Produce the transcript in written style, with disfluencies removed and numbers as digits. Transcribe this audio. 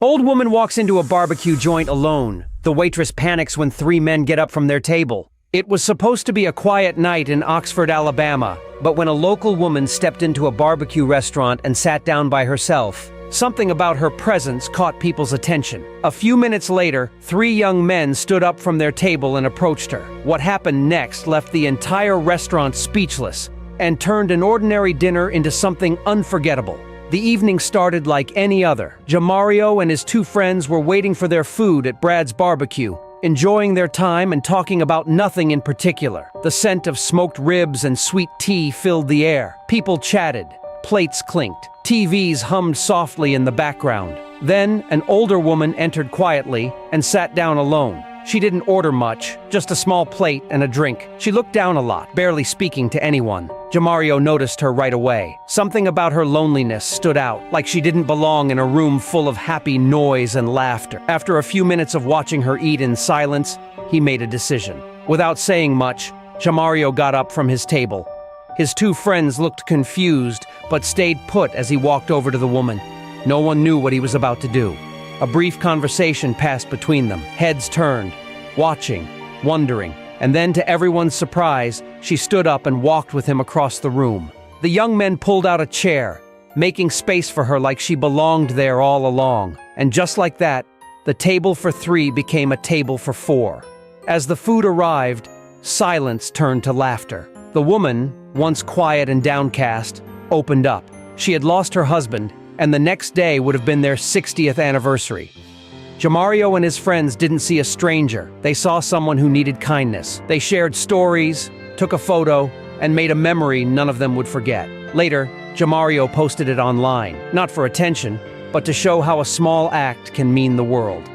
Old woman walks into a barbecue joint alone. The waitress panics when three men get up from their table. It was supposed to be a quiet night in Oxford, Alabama, but when a local woman stepped into a barbecue restaurant and sat down by herself, something about her presence caught people's attention. A few minutes later, three young men stood up from their table and approached her. What happened next left the entire restaurant speechless and turned an ordinary dinner into something unforgettable. The evening started like any other. Jamario and his two friends were waiting for their food at Brad's barbecue, enjoying their time and talking about nothing in particular. The scent of smoked ribs and sweet tea filled the air. People chatted, plates clinked, TVs hummed softly in the background. Then, an older woman entered quietly and sat down alone. She didn't order much, just a small plate and a drink. She looked down a lot, barely speaking to anyone. Jamario noticed her right away. Something about her loneliness stood out, like she didn't belong in a room full of happy noise and laughter. After a few minutes of watching her eat in silence, he made a decision. Without saying much, Jamario got up from his table. His two friends looked confused, but stayed put as he walked over to the woman. No one knew what he was about to do. A brief conversation passed between them. Heads turned, watching, wondering, and then to everyone's surprise, she stood up and walked with him across the room. The young men pulled out a chair, making space for her like she belonged there all along. And just like that, the table for three became a table for four. As the food arrived, silence turned to laughter. The woman, once quiet and downcast, opened up. She had lost her husband, and the next day would have been their 60th anniversary. Jamario and his friends didn't see a stranger. They saw someone who needed kindness. They shared stories, took a photo, and made a memory none of them would forget. Later, Jamario posted it online, not for attention, but to show how a small act can mean the world.